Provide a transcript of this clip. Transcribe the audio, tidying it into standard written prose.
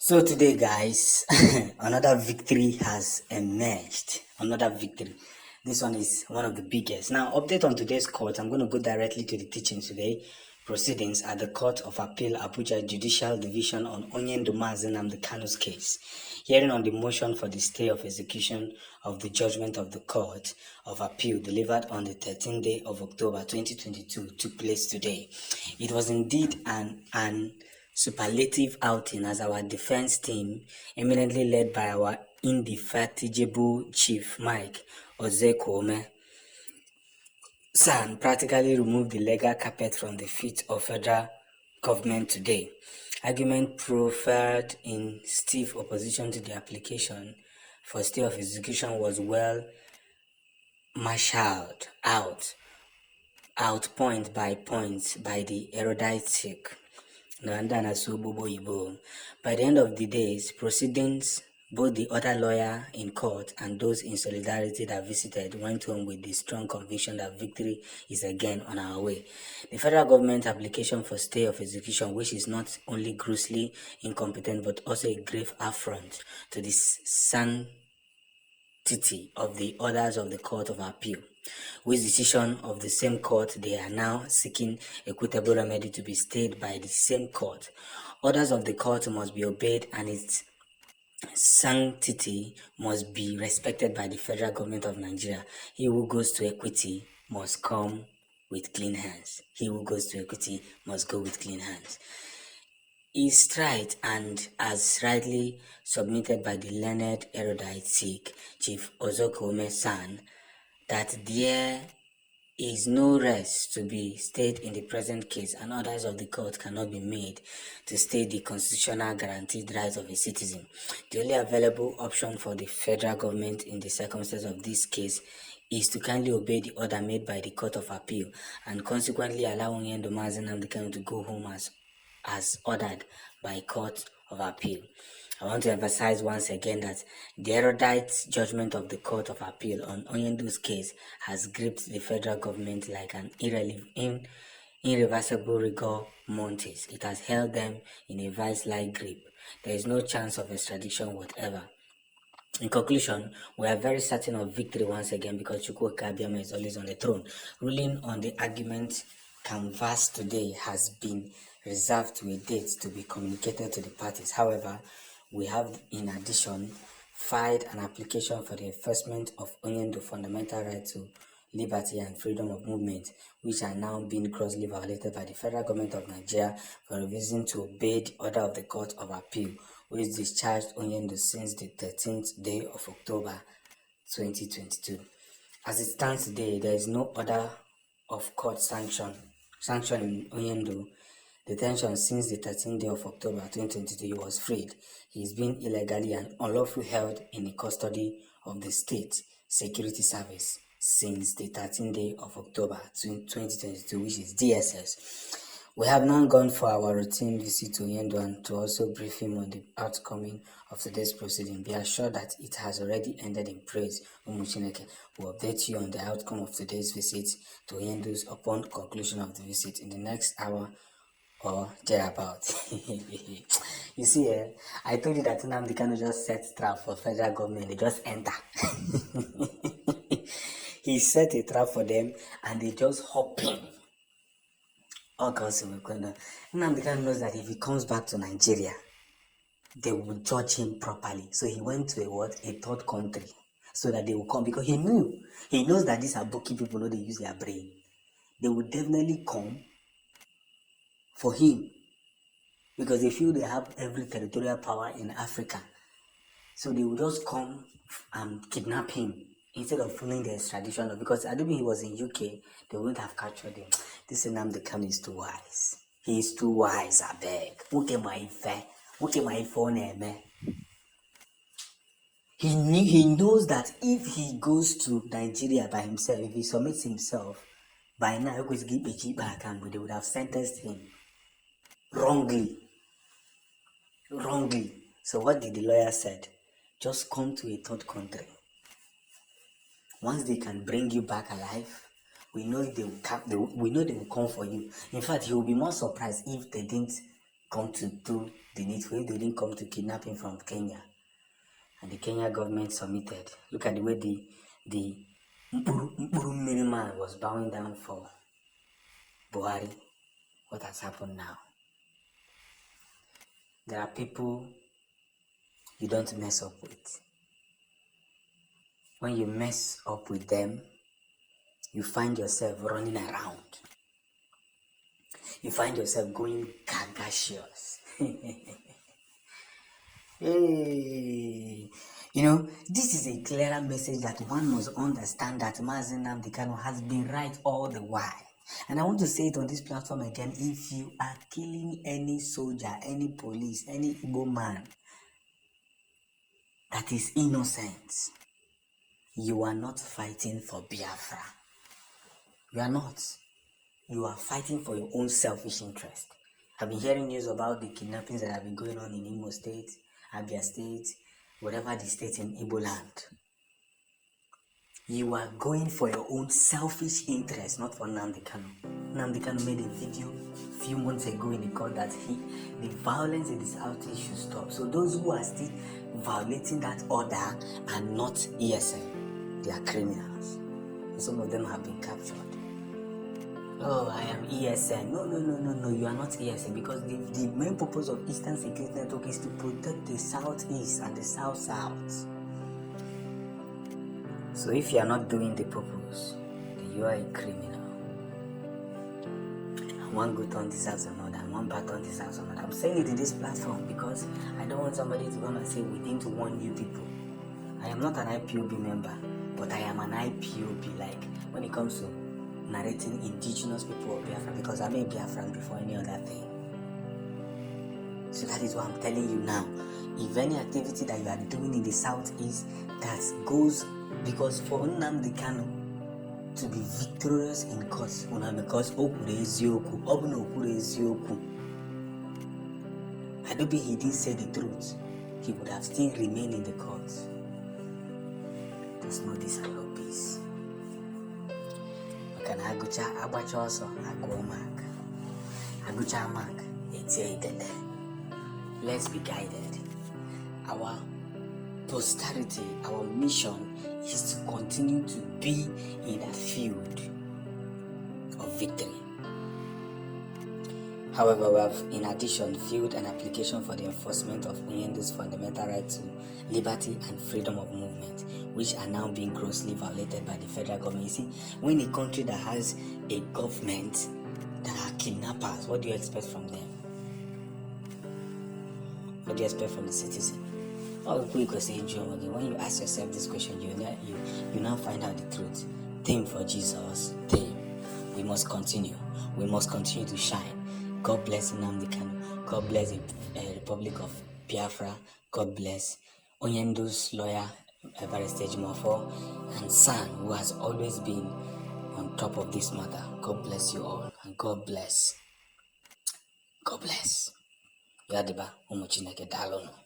So today, guys, another victory has emerged. Another victory. This one is one of the biggest. Now, update on today's court. I'm going to go directly to the teachings today. Proceedings at the Court of Appeal, Abuja Judicial Division on Onyendumazi and the Kanu's case. Hearing on the motion for the stay of execution of the judgment of the Court of Appeal delivered on the 13th day of October 2022 took place today. It was indeed an superlative outing as our defense team, eminently led by our indefatigable chief Mike Ozekome, San, practically removed the legal carpet from the feet of federal government today. Argument proffered in stiff opposition to the application for stay of execution was well marshaled out point by point by the erudite By the end of the day's proceedings, both the other lawyer in court and those in solidarity that visited went home with the strong conviction that victory is again on our way. The federal government application for stay of execution, which is not only grossly incompetent but also a grave affront to the sanctity of the orders of the Court of Appeal, which decision of the same court they are now seeking equitable remedy to be stayed by the same court. Orders of the court must be obeyed and its sanctity must be respected by the federal government of Nigeria. He who goes to equity must come with clean hands. He who goes to equity must go with clean hands. Is right, and as rightly submitted by the learned erudite Sikh Chief Ozokome San, that there is no rest to be stayed in the present case, and orders of the court cannot be made to stay the constitutional guaranteed rights of a citizen. The only available option for the federal government in the circumstances of this case is to kindly obey the order made by the Court of Appeal and consequently allow Onyendumazi and the Kanu to go home as ordered by Court of Appeal. I want to emphasize once again that the erudite judgment of the Court of Appeal on Onyendu's case has gripped the federal government like an irreversible rigor mortis. It has held them in a vice-like grip. There is no chance of extradition whatever. In conclusion, we are very certain of victory once again because Chukwuka Abiyama is always on the throne. Ruling on the argument canvassed today has been reserved to a date to be communicated to the parties. However, we have in addition filed an application for the enforcement of Onyendu's fundamental right to liberty and freedom of movement, which are now being grossly violated by the federal government of Nigeria for refusing to obey the order of the Court of Appeal, which discharged Onyendu since the 13th day of October 2022. As it stands today, there is no order of court sanctioning Onyendu detention since the 13th day of October 2022. He was freed. He is being illegally and unlawfully held in the custody of the State Security Service since the 13th day of October 2022, which is DSS. We have now gone for our routine visit to Onyendu and to also brief him on the outcoming of today's proceeding. Be assured that it has already ended in praise. Umuchineke will update you on the outcome of today's visit to Onyendu's upon conclusion of the visit in the next hour or thereabout. You see, I told you that Nnamdi Kanu just set trap for federal government. They just enter. He set a trap for them and they just hop in. All girls will go. Nnamdi Kanu knows that if he comes back to Nigeria, they will judge him properly. So he went to a third country so that they will come because he knows that these are bookie people, know they use their brain. They will definitely come for him because they feel they have every territorial power in Africa. So they will just come and kidnap him instead of following the extradition law. Because I don't think he was in UK, they wouldn't have captured him. This Nnamdi Kanu is too wise. He is too wise, I beg. Look at my phone, man. He knows that if he goes to Nigeria by himself, if he submits himself, by now he could give a cheap back and they would have sentenced him wrongly. So what did the lawyer said? Just come to a third country. Once they can bring you back alive, we know they will come for you. In fact, he will be more surprised if they didn't come to do the needful, if they didn't come to kidnap him from Kenya, and the Kenya government submitted. Look at the way the Mpuru man was bowing down for Buhari. What has happened now? There are people you don't mess up with. When you mess up with them, you find yourself running around. You find yourself going gagacious. Hey, this is a clearer message that one must understand that Mazi Nnamdi Kanu has been right all the while. And I want to say it on this platform again, if you are killing any soldier, any police, any Igbo man that is innocent, you are not fighting for Biafra. You are not. You are fighting for your own selfish interest. I've been hearing news about the kidnappings that have been going on in Imo State, Abia State, whatever the state in Igbo land. You are going for your own selfish interest, not for Nnamdi Kanu. Nnamdi Kanu made a video a few months ago in the court that the violence in the Southeast should stop. So those who are still violating that order are not ESN. They are criminals. And some of them have been captured. Oh, I am ESN. No, you are not ESN, because the main purpose of Eastern Security Network is to protect the Southeast and the South-South. So if you are not doing the purpose, then you are a criminal. And one good turn deserves another, and one bad turn deserves another. I'm saying it in this platform because I don't want somebody to come and say we need to warn you people. I am not an IPOB member, but I am an IPOB, like when it comes to narrating indigenous people of Biafra, because I'm a Biafran before any other thing. So that is what I'm telling you now. If any activity that you are doing in the Southeast that goes, because for Nnamdi Kanu to be victorious in court, because I don't think he didn't say the truth, he would have still remained in the court. There's no disallow peace. Can Agucha Abacha also Agu Mark? Agucha Mark, it's a let's be guided. Our posterity, our mission is to continue to be in that field of victory. However, we have in addition filed an application for the enforcement of Onyendu's fundamental right to liberty and freedom of movement, which are now being grossly violated by the federal government. You see, when a country that has a government that are kidnappers, what do you expect from them? What do you expect from the citizen? When you ask yourself this question, you now find out the truth. Team for Jesus, team. We must continue. We must continue to shine. God bless Nnamdi Kanu. God bless the Republic of Biafra. God bless Onyendu's lawyer, Evariste Jumafo, and San, who has always been on top of this matter. God bless you all, and God bless. God bless. Yadiba, Umuchineke Dalono.